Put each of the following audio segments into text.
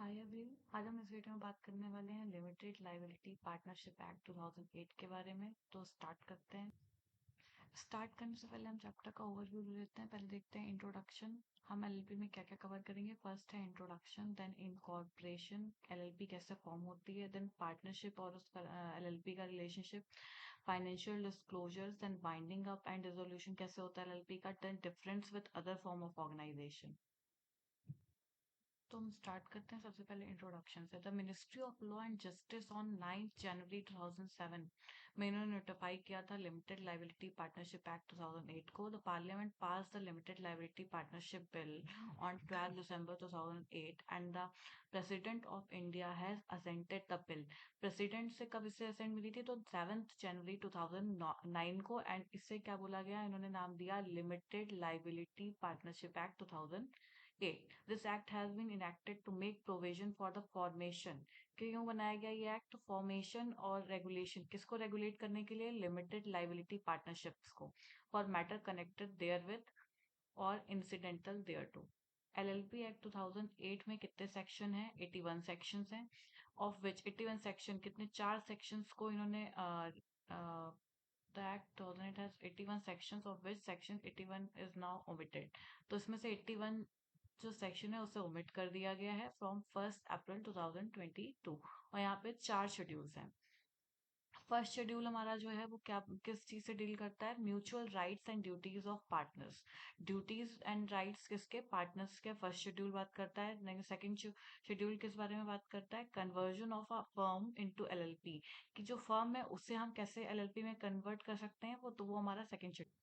हाय अभी आज हम इस वीडियो में बात करने वाले हैं लिमिटेड लायबिलिटी पार्टनरशिप एक्ट 2008 के बारे में। तो स्टार्ट करते हैं। स्टार्ट करने से पहले हम चैप्टर का ओवरव्यू ले लेते हैं। पहले देखते हैं इंट्रोडक्शन। हम एलएलपी में क्या क्या कवर करेंगे। फर्स्ट है इंट्रोडक्शन, देन इनकॉर्पोरेशन, एलएलपी कैसे फॉर्म होती है, देन पार्टनरशिप और उसका एलएलपी का relationship, financial disclosures, then binding up and dissolution कैसे होता है एलएलपी का, then difference with other form of organisation. तो हम स्टार्ट करते हैं सबसे पहले इंट्रोडक्शन से। The ministry of law and justice on 9 जनवरी 2007 में इन्होंने नोटिफाई किया था लिमिटेड लायबिलिटी पार्टनरशिप एक्ट 2008 को। The parliament pass the limited liability partnership bill on 12 December 2008 and the president of India has assented the bill. President से कब इसे ascent मिली थी? तो 7 जनवरी 2009 को। एंड इससे क्या बोला गया? इन्होंने नाम दिया limited liability partnership act 2008। This act has been enacted to make provision for the formation। क्यों बनाया गया ये एक्ट? फॉर्मेशन और रेगुलेशन, किसको रेगुलेट करने के लिए? लिमिटेड लाइबिलिटी पार्टनरशिप्स को, for matter connected therewith और incidental thereto. LLP act 2008 में कितने सेक्शन हैं? 81 सेक्शंस हैं। ऑफ विच 81 सेक्शन कितने? 4 सेक्शंस को इन्होंने the act 2008 has 81 sections of which section 81 is now omitted। तो इसमें से 81 जो सेक्शन है उसे ओमिट कर दिया गया है फ्रॉम 1 अप्रैल 2022। और यहाँ पे 4 शेड्यूल्स हैं। फर्स्ट शेड्यूल हमारा जो है वो क्या किस चीज से डील करता है? Mutual rights and duties of partners. Duties and rights किसके? पार्टनर्स के। फर्स्ट शेड्यूल बात करता है। सेकंड शेड्यूल किस बारे में बात करता है? Conversion of a firm into LLP, कि जो फर्म है उसे हम कैसे एलएलपी में कन्वर्ट कर सकते हैं, वो हमारा second schedule.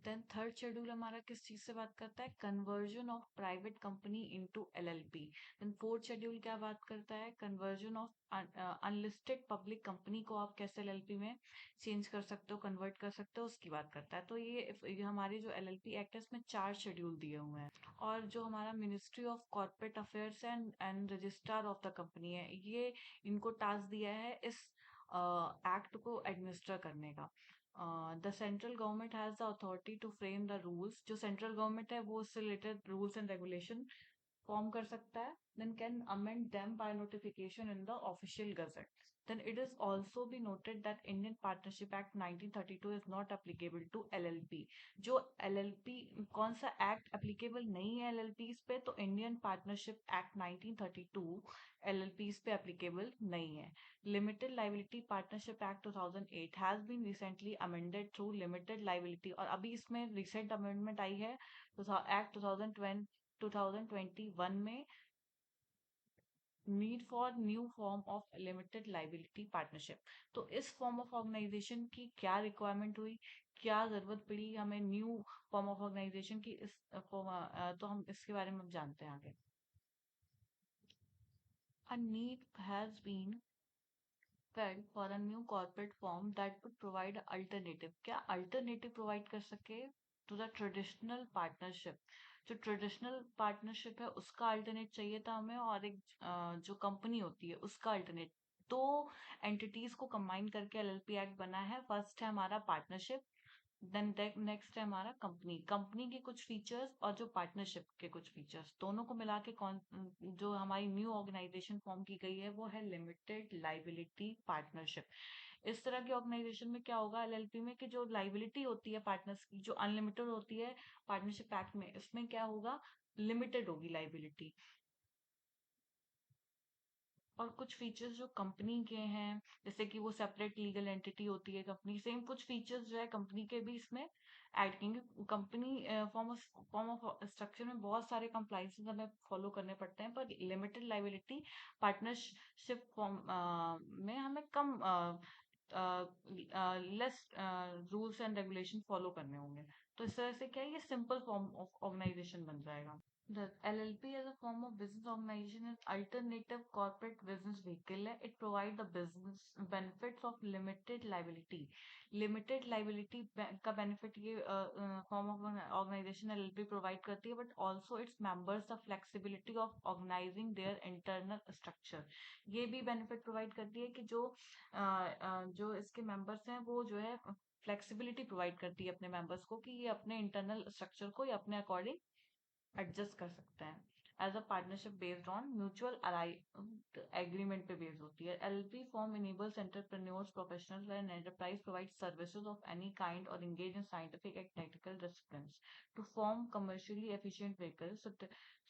Then third schedule हमारा किस चीज से बात करता है? Conversion of private company into LLP. Then fourth schedule क्या बात करता है? Conversion of unlisted public company को आप कैसे एलएलपी में चेंज कर सकते हो, कन्वर्ट कर सकते हो, उसकी बात करता है। तो ये हमारी जो एलएलपी एक्ट है इसमें 4 शेड्यूल दिए हुए हैं। और जो हमारा ministry of corporate affairs and registrar of the company है, ये इनको टास्क दिया है इस एक्ट को एडमिनिस्टर करने का। The central government has the authority to frame the rules. जो सेंट्रल गवर्नमेंट है वो उससे related rules and regulation form कर सकता है। Then can amend them by notification in the official gazette. Then it is also be noted that Indian partnership act 1932 is not applicable to LLP. जो LLP, कौन सा act applicable नहीं है एलएलपीज पे? तो इंडियन पार्टनरशिप एक्ट 1932 एलएलपीज पे applicable नहीं है। Limited liability partnership act 2008 has been recently amended through limited liability, और अभी इसमें रिसेंट अमेंडमेंट आई है एक्ट 2021 में। Need for new form of limited liability partnership. तो इस फॉर्म ऑफ ऑर्गेनाइजेशन की क्या रिक्वायरमेंट हुई, क्या जरूरत पड़ी हमें न्यू फॉर्म ऑफ ऑर्गेनाइजेशन की? तो हम इसके बारे में अब जानते हैं आगे। A need has been felt for a new corporate form that would provide alternative। क्या अल्टरनेटिव प्रोवाइड कर सके टू द ट्रेडिशनल पार्टनरशिप? जो ट्रेडिशनल पार्टनरशिप है उसका अल्टरनेट चाहिए था हमें, और एक जो कंपनी होती है उसका अल्टरनेट। दो एंटिटीज को कंबाइन करके एलएलपी एक्ट बना है। फर्स्ट है हमारा पार्टनरशिप, देन नेक्स्ट है हमारा कंपनी। कंपनी के कुछ फीचर्स और जो पार्टनरशिप के कुछ फीचर्स, दोनों को मिला के कौन जो हमारी न्यू ऑर्गेनाइजेशन फॉर्म की गई है वो है लिमिटेड लाइबिलिटी पार्टनरशिप। इस तरह की ऑर्गेनाइजेशन में क्या होगा एलएलपी में, कि जो लाइबिलिटी होती है पार्टनर्स की, जो अनलिमिटेड होती है पार्टनरशिप एक्ट में, इसमें क्या होगा? लिमिटेड होगी लाइबिलिटी। और कुछ फीचर्स जो कंपनी के हैं, जैसे कि वो सेपरेट लीगल एंटिटी होती है कंपनी, सेम कुछ फीचर्स जो है कंपनी के भी इसमें ऐड करेंगे। कंपनी फॉर्म ऑफ स्ट्रक्चर में बहुत सारे कंप्लाइंस हमें फॉलो करने पड़ते हैं, पर लिमिटेड लाइबिलिटी पार्टनरशिप फॉर्म में हमें कम less rules and regulation follow करने होंगे। तो इस तरह से क्या है, ये सिंपल फॉर्म ऑफ ऑर्गेनाइजेशन बन जाएगा। The LLP as a form of business organization is alternative corporate business vehicle है। It provide the business benefits of limited liability। Limited liability का benefit ये form of organization LLP provide करती है, but also its members the flexibility of organizing their internal structure। ये भी benefit provide करती है कि जो इसके members हैं वो जो है फ्लेक्सिबिलिटी प्रोवाइड करती है अपने मेंबर्स को, कि ये अपने इंटरनल स्ट्रक्चर को ये अपने अकॉर्डिंग एडजस्ट कर सकते हैं। As a partnership based on mutual agreement पे बेस्ड होती है. LLP form enables entrepreneurs, professionals and enterprise provide services of any kind or engage in scientific and technical disciplines to form commercially efficient vehicles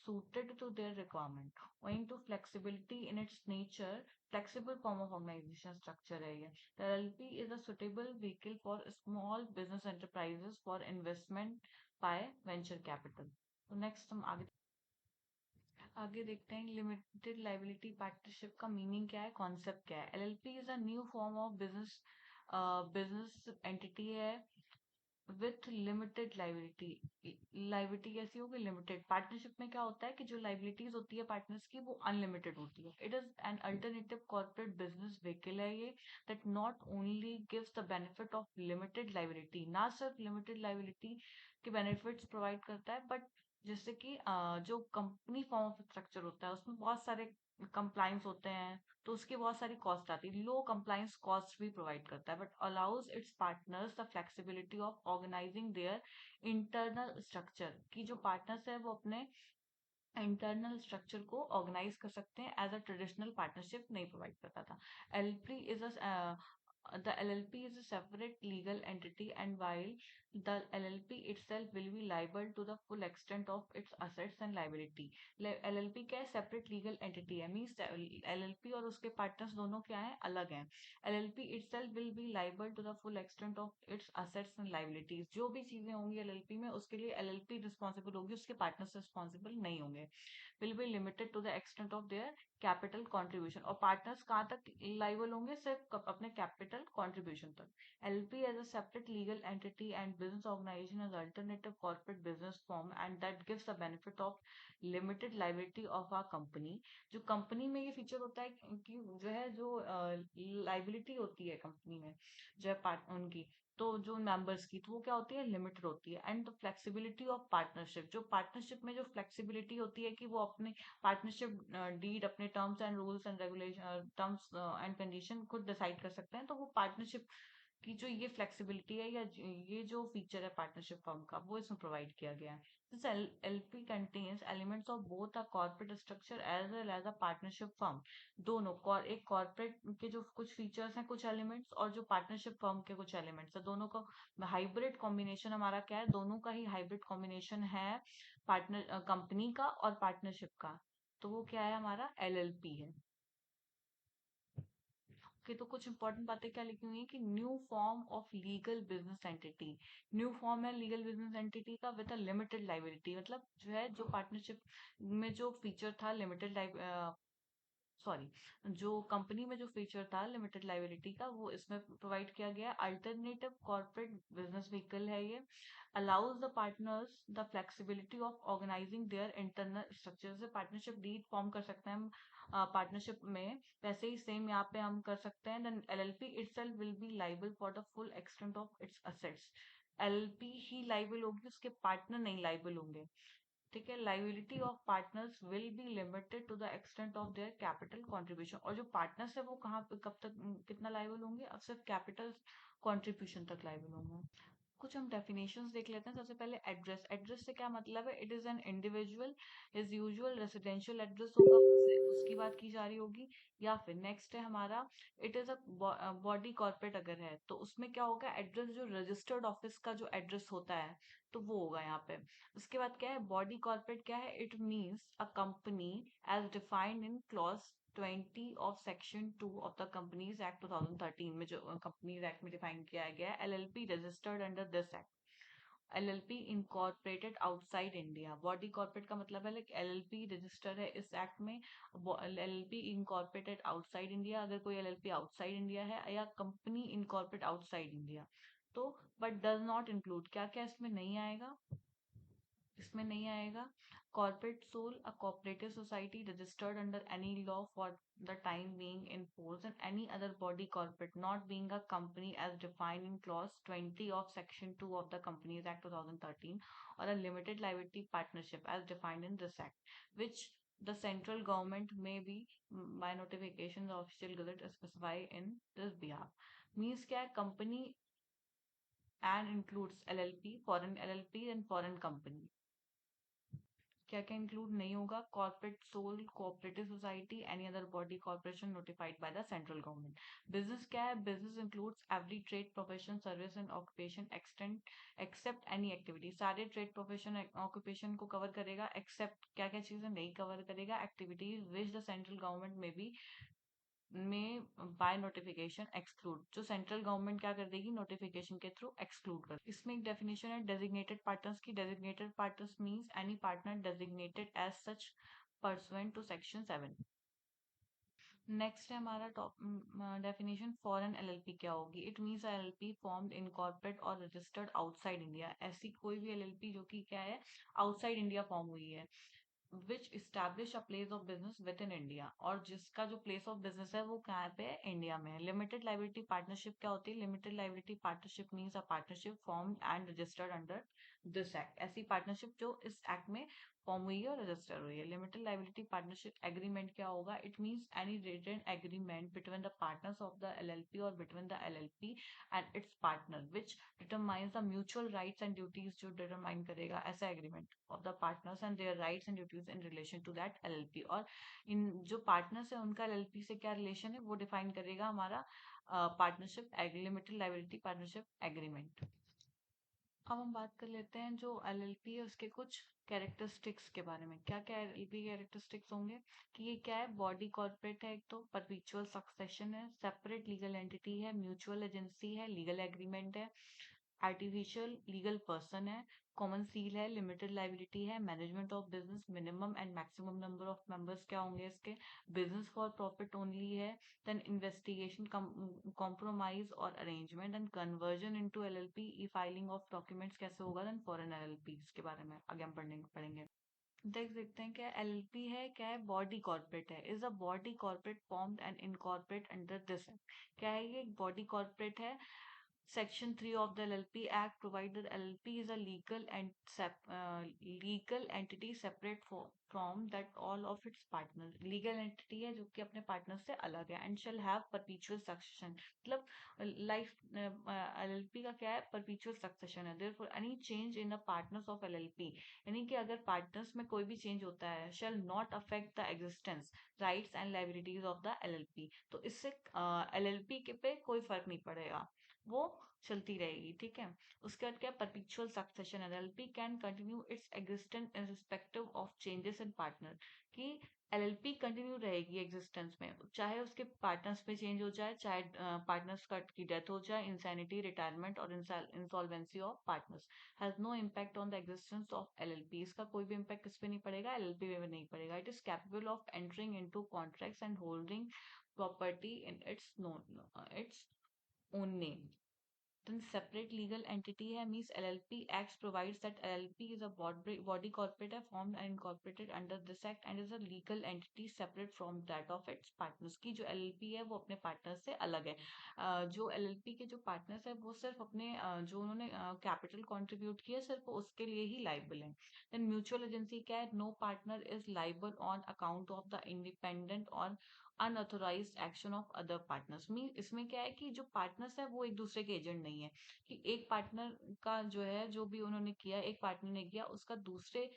suited to their requirement. Owing to flexibility in its nature, flexible form of organization structure है ये. The LLP is a suitable vehicle for small business enterprises for investment by venture capital. तो next हम आगे देखते हैं limited liability partnership का meaning क्या है, कॉन्सेप्ट क्या है. LLP is a new form of business business entity है विथ लिमिटेड लाइबिलिटी. लाइबिलिटी कैसी होगी, लिमिटेड. पार्टनरशिप में क्या होता है कि जो लाइबिलिटीज होती है पार्टनर्स की वो अनलिमिटेड होती है. It is an alternative corporate business vehicle है ये that not only gives the benefit of limited liability, ना सिर्फ लिमिटेड लाइबिलिटी के बेनिफिट्स प्रोवाइड करता है, बट जैसे कि जो कंपनी फॉर्म ऑफ स्ट्रक्चर होता है उसमें बहुत सारे कंप्लाइंस होते हैं, तो उसकी बहुत सारी कॉस्ट आती है. लो कंप्लाइंस कॉस्ट भी प्रोवाइड करता है, but allows its partners the flexibility of organising their internal structure. की जो पार्टनर्स है वो अपने इंटरनल स्ट्रक्चर को ऑर्गेनाइज कर सकते हैं, एज अ ट्रेडिशनल पार्टनरशिप नहीं प्रोवाइड करता था. LP is a the LLP is a separate legal entity, and while the LLP itself will be liable to the full extent of its assets and liability. LLP क्या है, separate legal entity है, means LLP और उसके partners दोनों क्या है, अलग हैं. LLP itself will be liable to the full extent of its assets and liabilities. जो भी चीजें होंगी LLP में उसके लिए LLP रिस्पॉन्सिबल होगी, उसके पार्टनर्स रिस्पॉन्सिबल नहीं होंगे. Will be limited to the extent of their capital contribution. और पार्टनर्स कहाँ तक लाइबल होंगे, सिर्फ अपने कैपिटल कॉन्ट्रीब्यूशन तक. LP as a separate legal entity and business organisation as alternative corporate business form and that gives the benefit of limited liability of our company. जो company में ये फीचर होता है कि जो है जो लाइबिलिटी होती है कंपनी में जो है पार्ट उनकी, तो जो मेंबर्स की, तो वो क्या होती है, लिमिटेड होती है. And the flexibility of partnership, जो पार्टनरशिप में जो फ्लेक्सिबिलिटी होती है कि वो अपने पार्टनरशिप डीड अपने terms and rules and regulation, terms and condition खुद डिसाइड कर सकते हैं, तो वो पार्टनरशिप की जो ये फ्लेक्सिबिलिटी है या ये जो फीचर है पार्टनरशिप फर्म का, वो इसमें प्रोवाइड किया गया है. This LP contains elements of both a corporate structure as well as a partnership firm. दोनों एक कॉर्पोरेट के जो कुछ फीचर्स हैं, कुछ एलिमेंट्स, और जो पार्टनरशिप फर्म के कुछ एलिमेंट्स है, दोनों का हाइब्रिड कॉम्बिनेशन हमारा क्या है, दोनों का ही हाइब्रिड कॉम्बिनेशन है पार्टनर कंपनी का और पार्टनरशिप का. तो वो क्या है, हमारा एलएलपी है. ओके, तो कुछ इंपॉर्टेंट बातें क्या लिखी हुई है कि new form of legal business entity. New form है लीगल बिजनेस एंटिटी का विद अ लिमिटेड लाइबिलिटी. मतलब जो है जो पार्टनरशिप में जो फीचर था लिमिटेड, सॉरी, जो कंपनी में जो फीचर था लिमिटेड लाइबिलिटी का, वो इसमें प्रोवाइड किया गया. अल्टरनेटिव कॉर्पोरेट बिजनेस व्हीकल है ये. Allows the partners the flexibility of organising their internal structure. से पार्टनरशिप डीड फॉर्म कर सकते हैं हम पार्टनरशिप में, वैसे ही सेम यहाँ पे हम कर सकते हैं. Then LLP itself will be liable for the full extent of its assets. LLP ही लाइबल होगी, उसके पार्टनर नहीं लाइबल होंगे. ठीक है. Liability of partners will be limited to the extent of their capital contribution. और जो पार्टनर्स है वो कहाँ पे कब तक कितना लाइबल होंगे, अब सिर्फ कैपिटल कंट्रीब्यूशन तक लाइबल होंगे. कुछ हम डेफिनेशंस देख लेते हैं. सबसे पहले एड्रेस. एड्रेस से क्या मतलब है, it is an individual his usual residential address होगा, उसकी बात की जा रही होगी. या फिर नेक्स्ट है हमारा, it is a body corporate अगर है तो उसमें क्या होगा, एड्रेस जो रजिस्टर्ड ऑफिस का जो एड्रेस होता है तो वो होगा यहाँ पे. उसके बाद क्या है, बॉडी कॉर्पोरेट क्या है, it means a company as defined in clause 20 of section 2 of the companies act 2013 में, जो कंपनीज एक्ट में डिफाइन किया गया है. LLP registered under this act. LLP incorporated outside India. Body corporate का मतलब है लाइक एलएलपी रजिस्टर है इस एक्ट में. एलएलपी इनकॉर्पोरेटेड आउटसाइड इंडिया, अगर कोई एलएलपी आउटसाइड इंडिया है, या कंपनी इनकॉर्पोरेट आउटसाइड इंडिया, तो बट डज नॉट इंक्लूड, क्या क्या इसमें नहीं आएगा, इसमें नहीं आएगा. Corporate sole a cooperative society registered under any law for the time being in force, and any other body corporate not being a company as defined in clause 20 of section 2 of the companies act 2013, और a limited liability partnership as defined in this act which the central government may be by notification the official gazette specify in this behalf. Means क्या है, company and includes LLP, foreign LLP and foreign company. क्या क्या include नहीं होगा? Corporate sole, cooperative society, any other body corporation notified by the central government. Business क्या है? Business includes every trade, profession, service and occupation extend except any activity. सारे trade, profession, occupation को cover करेगा, except क्या क्या चीजें नहीं cover करेगा? Activities which the central government में बाय नोटिफिकेशन एक्सक्लूड, जो सेंट्रल गवर्नमेंट क्या कर देगी? नोटिफिकेशन के थ्रू एक्सक्लूड कर। इसमें एक डेफिनेशन है डेजिग्नेटेड पार्टनर्स की। Designated partners means any partner designated as such pursuant to section 7। Next है हमारा टॉप डेफिनेशन, फॉरेन एलएलपी क्या होगी? It means LLP formed incorporate और रजिस्टर्ड आउटसाइड इंडिया। ऐसी कोई भी एलएलपी जो कि क्या है? आउटसाइड इंडिया फॉर्म हुई है। Which establish a place of business within India, और जिसका जो प्लेस ऑफ बिजनेस है वो कहाँ पे है? इंडिया में है। लिमिटेड लाइबिलिटी पार्टनरशिप क्या होती है? Limited liability partnership means a partnership formed and registered under this act. ऐसी पार्टनरशिप जो इस एक्ट में फॉर्म हुई है और रजिस्टर हुई है। लिमिटेड लाइबिलिटी पार्टनरशिप एग्रीमेंट क्या होगा? It means any written agreement between the partners of the LLP और between the LLP and its partner which determines the mutual rights and duties, जो डिटरमाइन करेगा ऐसा agreement of the partners and their rights and duties in relation to that LLP. और इन जो partners है उनका LLP से क्या रिलेशन है वो डिफाइन करेगा हमारा partnership limited liability partnership agreement. अब हम बात कर लेते हैं जो एलएलपी है उसके कुछ कैरेक्टरिस्टिक्स के बारे में। क्या क्या एलएलपी कैरेक्टरिस्टिक्स होंगे? कि ये क्या है? बॉडी कॉर्पोरेट है, एक तो परपीचुअल सक्सेशन है, सेपरेट लीगल एंटिटी है, म्यूचुअल एजेंसी है, लीगल एग्रीमेंट है, आर्टिफिशियल लीगल पर्सन है, कॉमन सील है, लिमिटेड लाइबिलिटी है, management of business, minimum and maximum number of members क्या होंगे इसके? बिजनेस फॉर प्रॉफिट ओनली है, देन इन्वेस्टिगेशन, कॉम्प्रोमाइज और arrangement and conversion into LLP, E filing of documents कैसे होगा? देन फॉरेन एलएलपी के बारे में आगे हम पढ़ेंगे। देखते हैं क्या एलएलपी है। क्या है? बॉडी कॉर्पोरेट है। Is a body corporate formed and incorporate under this act. क्या है? ये एक बॉडी कॉर्पोरेट है। Section 3 of the LLP Act provides that LLP is a legal entity separate from that all of its partners. Legal entity है जो कि अपने partner से अलग है and shall have perpetual succession. मतलब लाइफ LLP का क्या है? perpetual succession है। Therefore any change in the partners of LLP, यानी कि अगर पार्टनर्स में कोई भी चेंज होता है, shall not affect the existence, rights and liabilities of the LLP। तो इससे LLP के पे कोई फर्क नहीं पड़ेगा, वो चलती रहेगी। ठीक है। उसके बाद क्या? Perpetual succession. LLP can continue its existence irrespective of changes in partner, कि एलएलपी कंटिन्यू रहेगी एग्जिस्टेंस में, चाहे उसके पार्टनर्स में चेंज हो जाए, चाहे पार्टनर्स की डेथ हो जाए, इंसैनिटी, रिटायरमेंट और insolvency of partners. Has no impact on the existence of LLP. इसका कोई भी इम्पैक्ट किस पे नहीं पड़ेगा? एलएलपी में भी नहीं पड़ेगा। It is capable of entering into contracts and holding property in its own name. Then separate legal entity है means LLP Acts provides that LLP is a body corporate formed and incorporated under this act and is a legal entity separate from that of its partners। की जो LLP है वो अपने partner से अलग है। जो LLP के जो पार्टनर्स है वो सिर्फ अपने जो उन्होंने कैपिटल कंट्रीब्यूट किया सिर्फ उसके लिए ही लाइबल है। देन म्यूचुअल एजेंसी क्या है? No partner is liable on account of the independent और unauthorised action of other partners. Mean इसमें क्या है कि जो पार्टनर्स है वो एक दूसरे के एजेंट नहीं है, कि एक पार्टनर का जो है जो भी उन्होंने किया, एक पार्टनर ने किया, उसका दूसरे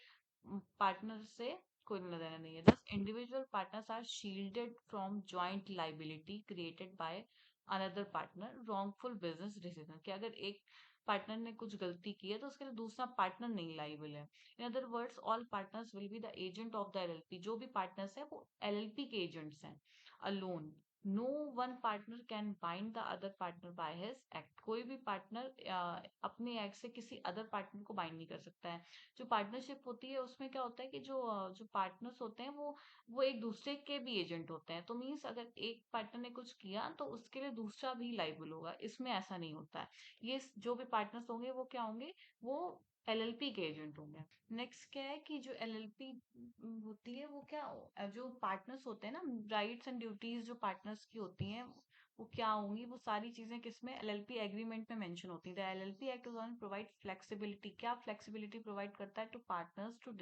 पार्टनर से कोई लेना देना नहीं है। Thus individual partners are shielded from joint liability created by another partner wrongful business decision, कि अगर एक पार्टनर ने कुछ गलती की है तो उसके लिए दूसरा पार्टनर नहीं लाइबल है। In other words all partners will be the agent of the LLP. जो भी पार्टनर्स है वो एलएलपी के एजेंट्स हैं alone. No one partner can bind the other partner by his act. कोई भी पार्टनर अपने एक्ट से किसी अदर पार्टनर को बाइंड नहीं कर सकता है। जो पार्टनरशिप होती है उसमें क्या होता है कि जो पार्टनर्स होते हैं वो एक दूसरे के भी एजेंट होते हैं। तो मीन्स अगर एक पार्टनर ने कुछ किया तो उसके लिए दूसरा भी लाइबल होगा। इसमें ऐसा नहीं होता है। ये जो भी पार्टनर्स होंगे वो क्या होंगे? वो एलएलपी के एजेंट होंगे। नेक्स्ट क्या है कि जो एलएलपी होती है वो क्या, जो पार्टनर्स होते हैं ना, राइट्स एंड ड्यूटीज जो पार्टनर्स की होती हैं वो क्या होंगी? वो सारी चीजें किसमें? एलएलपी एग्रीमेंट में मेंशन होती है। The LLP act provide flexibility. क्या फ्लेक्सिबिलिटी प्रोवाइड करता है? To partners to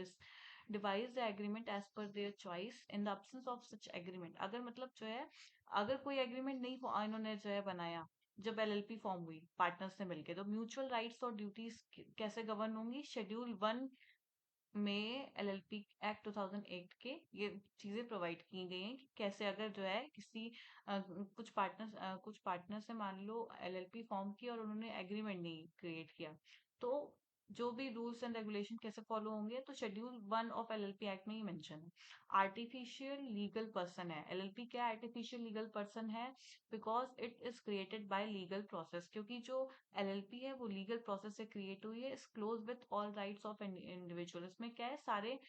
devise the agreement as per their choice in the absence of such agreement. अगर मतलब जो है अगर कोई एग्रीमेंट नहीं इन्होंने जो है बनाया, जब एलएलपी फॉर्म हुई पार्टनर्स से मिलके, तो म्यूचुअल राइट्स और ड्यूटीज कैसे गवर्न होंगी? शेड्यूल 1 में एलएलपी एक्ट 2008 के ये चीजें प्रोवाइड की गई हैं कि कैसे अगर जो है किसी कुछ पार्टनर से मान लो एलएलपी फॉर्म की और उन्होंने एग्रीमेंट नहीं क्रिएट किया, तो जो भी रूल्स एंड रेगुलेशन कैसे फॉलो होंगे, तो शेड्यूल 1 ऑफ एलएलपी एक्ट में ही मेंशन है। आर्टिफिशियल लीगल पर्सन है एलएलपी। क्या आर्टिफिशियल लीगल पर्सन है? Because it is created by legal process, क्योंकि जो एलएलपी है वो लीगल प्रोसेस से क्रिएट हुई है। इस close with all rights of individual. इसमें क्या है, सारे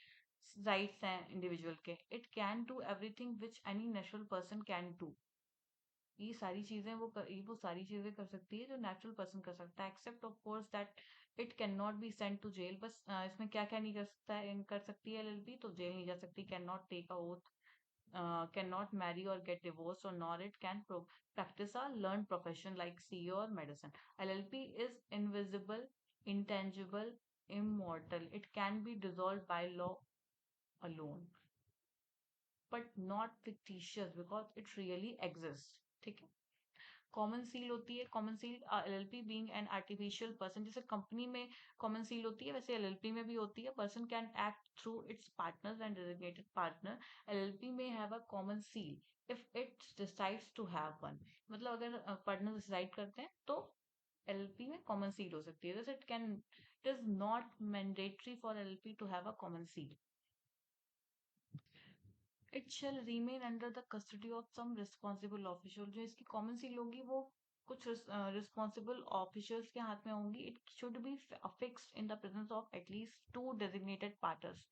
राइट्स हैं इंडिविजुअल के। It can do everything which any natural person can do. ये सारी चीजें वो सारी चीजें कर सकती है जो नेचुरल पर्सन कर सकता है, except of course that it can not be sent to jail. बस इसमें क्या क्या नहीं कर सकता है, कर सकती है एलएलपी, तो जेल नहीं जा सकती, cannot take a oath, cannot marry or get divorced, or nor it can practice a learned profession like CA or medicine. LLP is invisible, intangible, immortal. It can be dissolved by law alone, but not fictitious because it really exists. ठीक है। Common seal होती है। Common seal LLP being an artificial person, जैसे company में common seal होती है वैसे LLP में भी होती है। Person can act through its partners and designated partner. LLP में have a common seal if it decides to have one. मतलब अगर पार्टनर डिसाइड करते हैं तो एलएलपी में कॉमन सील हो सकती है। जैसे it is not mandatory for LLP to have a common seal. It shall remain under the custody of some responsible official. जो इसकी कॉमन सील होगी वो कुछ रिस्पॉन्सिबल ऑफिशियल्स के हाथ में होंगी। It should be fixed in the presence of at least 2 designated partners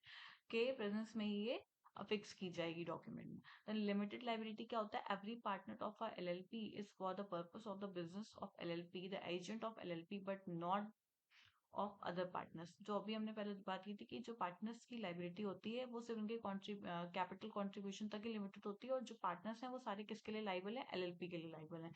के प्रेजेंस में ही ये फिक्स की जाएगी डॉक्यूमेंट में। देन लिमिटेड लाइबिलिटी क्या होता है? Every partner of a LLP is for the purpose of the business of LLP the agent of LLP but not of other partners. जो अभी हमने पहले बात की थी कि जो पार्टनर्स की लाइबिलिटी होती है वो सिर्फ उनके कैपिटल कंट्रीब्यूशन तक ही लिमिटेड होती है, और जो पार्टनर्स हैं वो सारे किसके लिए लाइबल है? एलएलपी के लिए लाइबल है।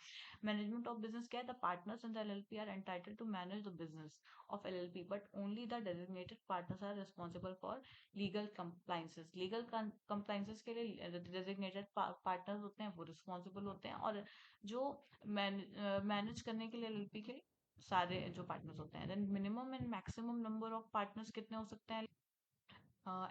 मैनेजमेंट ऑफ बिजनेस क्या है? The partners in the LLP are entitled to manage the business of LLP but only the designated partners are responsible for legal compliances. Legal compliances के लिए designated partners होते हैं, वो responsible होते हैं। और जो मैनेज करने के लिए एलएलपी के सारे जो पार्टनर्स होते हैं। Then minimum and maximum number of partners कितने हो सकते हैं?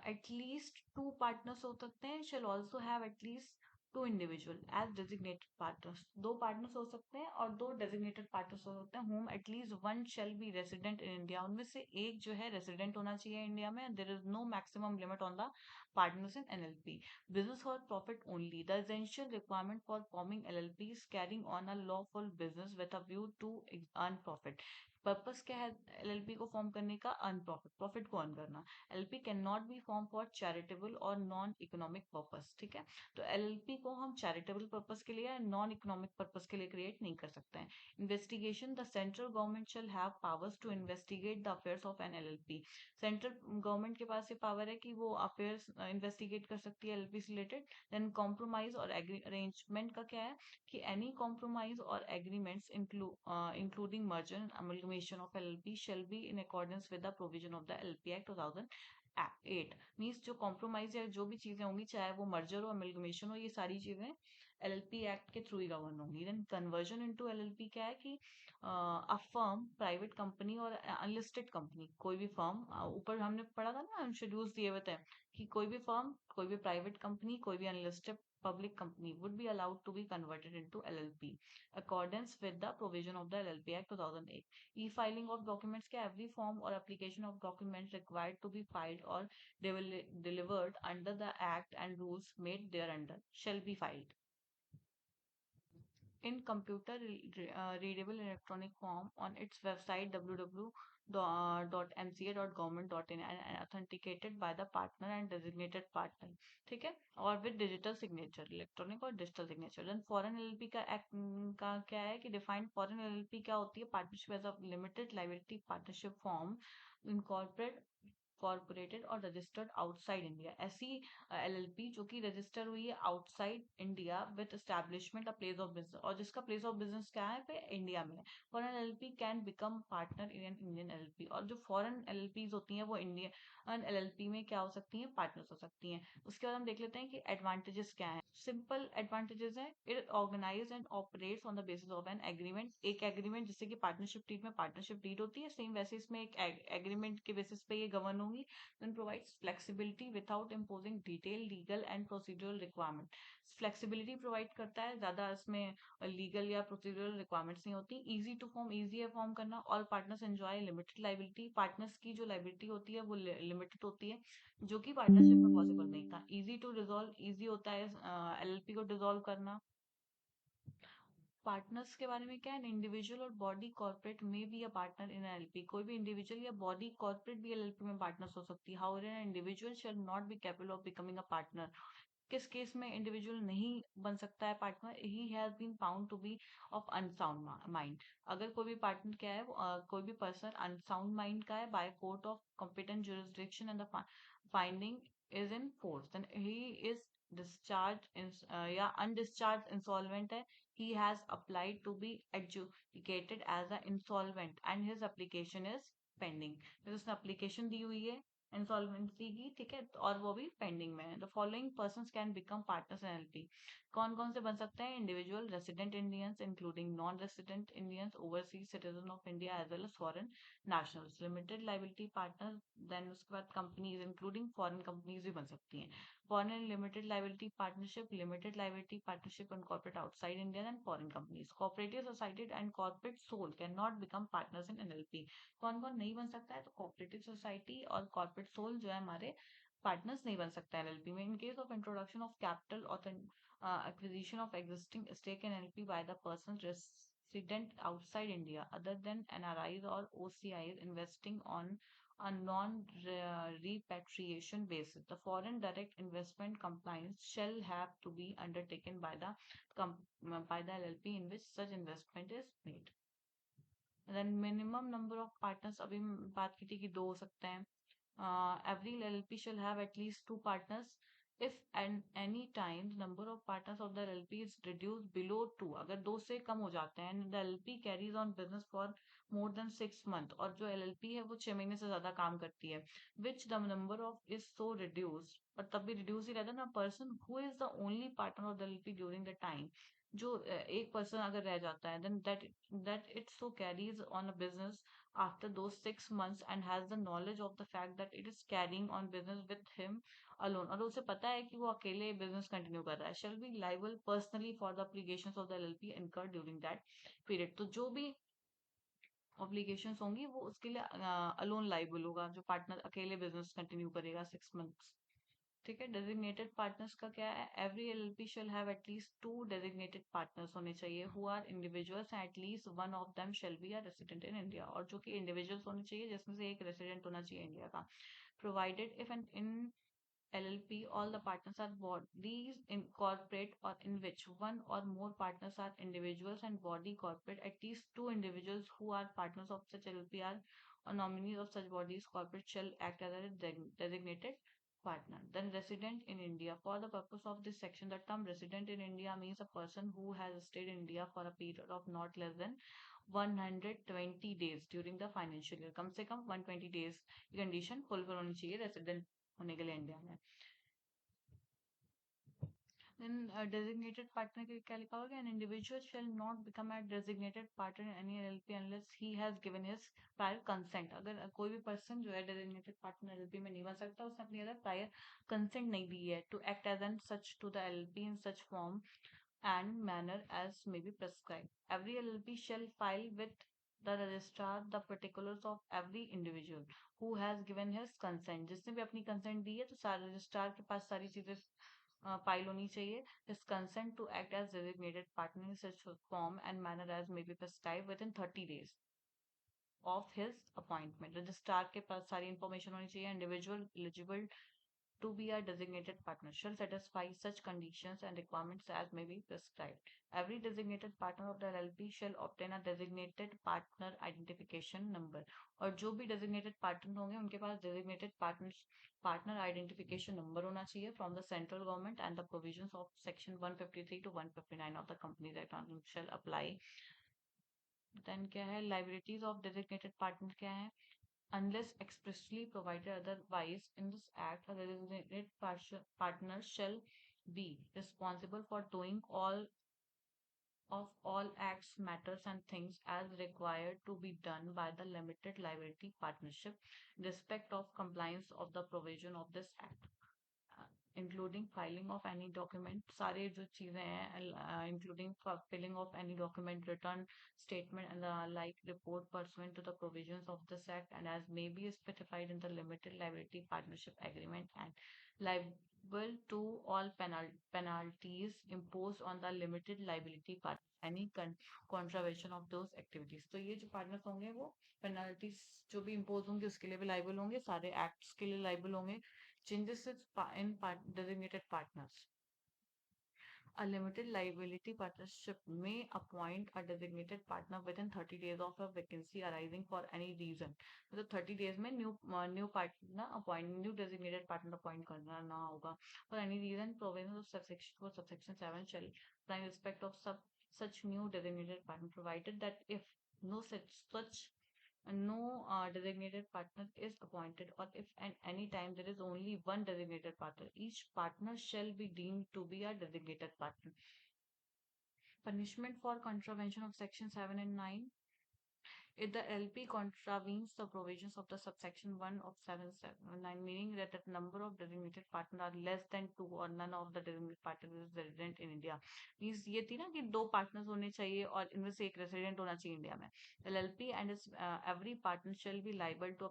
एटलीस्ट 2 पार्टनर्स हो सकते हैं। Shall also have at least 2 individual as designated partners. 2 partners हो सकते हैं और 2 डेजिग्नेटेड पार्टनर्स हो सकते हैं। Home at least one shall be resident in India. उनमें से एक जो है रेसिडेंट होना चाहिए इंडिया में। There is no maximum limit on the partners in LLP. Business for profit only. The essential requirement for forming LLP is carrying on a lawful business with a view to earn profit. Purpose क्या है LLP को form करने का? Earn profit, profit को earn करना। LLP can not be form for charitable और non economic purpose. ठीक है। तो एलएलपी को हम चैरिटेबल पर्पस के लिए या नॉन इकोनॉमिक पर्पस के लिए क्रिएट नहीं कर सकते हैं। Investigation. The central government shall have powers to investigate the affairs of an LLP. Central government के पास ये पावर है कि वो अफेयर्स इन्वेस्टिगेट कर सकती है एलएलपी से रिलेटेड। देन कॉम्प्रोमाइज और अरेंजमेंट का क्या है कि any compromise or agreements including merger and amalgamation of LLP shall be in accordance with the provision of the LP Act 2008। Means जो कॉम्प्रोमाइज या जो भी चीजें होंगी, चाहे वो मर्जर हो, अमेलगमेशन हो, ये सारी चीजें एलएलपी एक्ट के थ्रू ही गवर्न होंगी। देन कन्वर्जन इनटू एलएलपी क्या है कि अ फर्म, प्राइवेट कंपनी और अनलिस्टेड कंपनी, कोई भी फर्म, ऊपर हमने पढ़ा था ना, हम शेड्यूल्स दिए हुए थे कि कोई भी फर्म, कोई भी प्राइवेट कंपनी, कोई भी unlisted public company would be allowed to be converted into LLP accordance with the provision of the LLP Act 2008। E-filing of documents क्या? every form or application of documents required to be filed or delivered under the Act and rules made thereunder shall be filed in computer readable electronic form on its website www.mca.government.in and authenticated by the partner and designated partner। ठीक है। और with digital signature, electronic और digital signature. Then foreign LLP का act का क्या है कि defined foreign LLP क्या होती है? Partnership as a limited liability partnership form incorporate corporated और रजिस्टर्ड आउटसाइड इंडिया। ऐसी एलएलपी जो कि रजिस्टर हुई है outside India with establishment a place of business, और जिसका प्लेस ऑफ बिजनेस क्या है? पे इंडिया में। Foreign LLP can become partner in an Indian LLP. और जो फॉरेन एलएलपीज होती हैं वो इंडियन एलएलपी में क्या हो सकती हैं? पार्टनर्स हो सकती हैं। उसके बाद हम देख लेते हैं कि एडवांटेजेस क्या है। सिंपल एडवांटेजेस है, it organise and operates on the basis of an agreement. एक एग्रीमेंट, जैसे कि पार्टनरशिप डीड में पार्टनरशिप डीड होती है, सेम वैसे इसमें एक एग्रीमेंट के बेसिस पे ये गवर्न होंगी. Then provides flexibility without imposing detailed legal and procedural requirement. Flexibility provide करता है, ज्यादा इसमें लीगल या प्रोसीजरल रिक्वायरमेंट्स नहीं होती. इजी टू फॉर्म, इजी है फॉर्म करना. All partners enjoy limited liability. Partners की जो लाइबिलिटी होती है वो लिमिटेड होती है, जो कि पार्टनरशिप में पॉसिबल नहीं था. इजी टू डिसॉल्व, इजी होता है एलएलपी को डिसॉल्व करना. पार्टनर्स के बारे में क्या है, इंडिविजुअल और बॉडी कॉर्पोरेट में भी अ पार्टनर इन एलएलपी. कोई भी इंडिविजुअल या बॉडी कॉर्पोरेट भी एलएलपी में पार्टनर्स हो सकती है. However an individual shall not be capable of becoming a partner. किस केस में इंडिविजुअल नहीं बन सकता है partner, he has been found to be of unsound mind. अगर कोई भी पार्टनर क्या है, कोई भी पर्सन अनसाउंड माइंड का है by court of competent jurisdiction and the finding is in force, then he is discharge या अनडिस्चार्ज इंसॉल्वेंट है. he has applied to be adjudicated as an insolvent and his application is pending. तो उसने application दी हुई है insolvency की, ठीक है, और वो भी पेंडिंग में है. The following persons can become partners in LP. कौन कौन से बन सकते हैं, individual resident Indians including non resident Indians, overseas citizen of India as well as foreign nationals. Limited liability partner, then उसके बाद कंपनीज इंक्लूडिंग फॉरेन कंपनीज भी बन सकती हैं. Foreign limited liability partnership, limited liability partnership and corporate outside India and foreign companies. Cooperative society and corporate soul cannot become partners in NLP. कौन कौन नहीं बन सकता है, तो cooperative society और corporate soul जो है हमारे पार्टनर्स नहीं बन सकता है एलएलपी में. In case of introduction of capital acquisition of existing stake in LP by the person resident outside India other than NRIs or OCIs investing on a non-repatriation basis. The foreign direct investment compliance shall have to be undertaken by the LLP in which such investment is made. Then minimum number of partners, अभी बात की थी कि दो हो सकते हैं. Every LLP shall have at least two partners. If at any time the number of partners of the LLP is reduced below two, अगर दो से कम हो जाते हैं, and the LLP carries on business for more than 6 months, और जो LLP है वो 6 महीने से ज्यादा काम करती है, which the number of is so reduced, पर तब भी reduce ही रहता है ना. Person who is the only partner of the LLP during the time, जो एक पर्सन अगर रह जाता है, then that it so carries on a business after those 6 months and has the knowledge of the fact that it is carrying on business with him alone, और उसे पता है कि वो अकेले बिजनेस कंटिन्यू कर रहा है, shall be liable personally for the obligations of the LLP incurred during that period. तो जो भी ऑब्लिगेशंस होंगी वो उसके लिए अलोन लाइबल होगा, जो पार्टनर अकेले बिजनेस कंटिन्यू करेगा 6 मंथ्स. ठीक है. डेजिग्नेटेड पार्टनर्स का क्या है, every LLP shall have at least two designated partners होने चाहिए who are individuals, at least one of them shall be a resident in India, और जो कि इंडिविजुअल्स होने चाहिए जिसमें से एक रेसिडेंट होना चाहिए इंडिया का. Provided if an in LLP all the partners are bodies in corporate or in which one or more partners are individuals and body corporate, at least two individuals who are partners of such LLP are or nominees of such bodies corporate shall act as a designated partner. Then resident in India. For the purpose of this section, the term resident in India means a person who has stayed in India for a period of not less than 120 days during the financial year. कम से कम 120 days की condition fulfil होनी चाहिए resident होने के लिए India में. Then designated partner के क्या लिखा होगा, an individual shall not become a designated partner in any LLP unless he has given his prior consent. अगर कोई भी पर्सन जो है designated partner LLP में नहीं बन सकता, उसने अपनी अगर prior consent नहीं दी है to act as and such to the LLP in such form and manner as may be prescribed. Every LLP shall file with the registrar the particulars of every individual who has given his consent. जिसने भी अपनी consent दी है तो सारे registrar के पास सारी चीजें file होनी चाहिए. His consent to act as designated partner in such form and manner as may be prescribed within 30 days of his appointment. Registrar के पास सारी इंफॉर्मेशन होनी चाहिए. Individual eligible to be a designated partner shall satisfy such conditions and requirements as may be prescribed. Every designated partner of the LLP shall obtain a designated partner identification number. और जो भी designated partner होंगे उनके पास designated partner identification number होना चाहिए from the central government, and the provisions of section 153 to 159 of the Companies Act shall apply. Then क्या है, liabilities of designated partner क्या है, unless expressly provided otherwise in this act, a designated partner shall be responsible for doing all of all acts, matters, and things as required to be done by the limited liability partnership in respect of compliance of the provision of this act, including filing of any document, सारे जो चीजें हैं, including filling of any document, return statement, and the like report pursuant to the provisions of this act, and as may be specified in the limited liability partnership agreement, and liable to all penalties imposed on the limited liability part any contravention of those activities. तो ये जो partners होंगे वो penalties जो भी impose होंगे उसके लिए भी liable होंगे, सारे acts के लिए liable होंगे. Changes in designated partners. A limited liability partnership may appoint a designated partner within 30 days of a vacancy arising for any reason. So 30 days में new partner appoint new designated partner appoint करना ना होगा. For any reason, provisions of subsection 7 shall apply in respect of such new designated partner, provided that if no such no designated partner is appointed, or if at any time there is only one designated partner, each partner shall be deemed to be a designated partner. Punishment for contravention of section 7 and 9. If the LP contravenes the provisions of the subsection 1 of 779, meaning that the number of designated partners are less than 2 or none of the designated partners is resident in India. Means ये थी ना कि 2 partners होने चाहिए और इनमें से एक resident होना चाहिए इंडिया में. LLP and its every partner shall be liable to a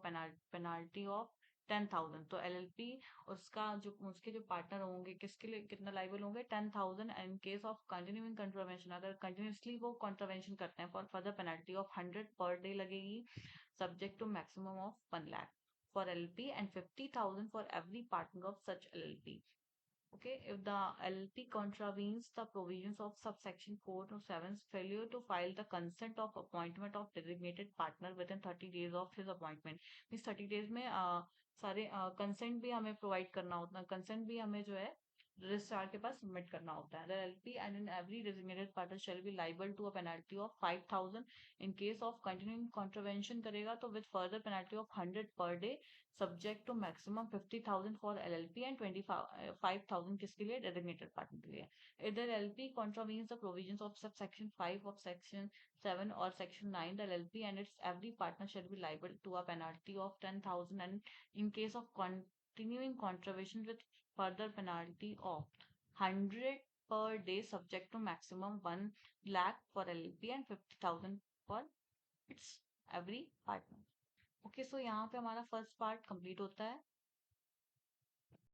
penalty of 10,000. तो LLP उसका जो उसके जो पार्टनर होंगे किसके लिए कितना लाइबल होंगे 10,000. And in case of continuing contravention अगर कंटिन्यूसली वो कंट्रावेंशन करते हैं for further penalty of 100 per day लगेगी subject to maximum of 1 lakh for LLP and 50,000 for every partner of such LLP. Okay, if the LLP contravenes the provisions of subsection 4 to 7, failure to file the consent of appointment of designated partner within 30 days of his appointment. Means 30 days में सारे consent भी हमें provide करना होता है, consent भी हमें जो है रजिस्ट्रार के पास सबमिट करना होता है. The LLP and in every designated partner shall be liable to a penalty of 5,000 in case of continuing contravention करेगा तो with further penalty of 100 per day subject to maximum 50,000 for LLP and 25,000 किसके लिए designated partner के लिए. Either LLP contravenes the provisions of subsection 5 of section 7 or section 9, the LLP and its every partner shall be liable to a penalty of 10,000 and in case of continuing contravention with further penalty of 100 per day subject to maximum 1 lakh for LLP and 50,000 for its every partner. Okay so यहाँ पे हमारा first part complete होता है.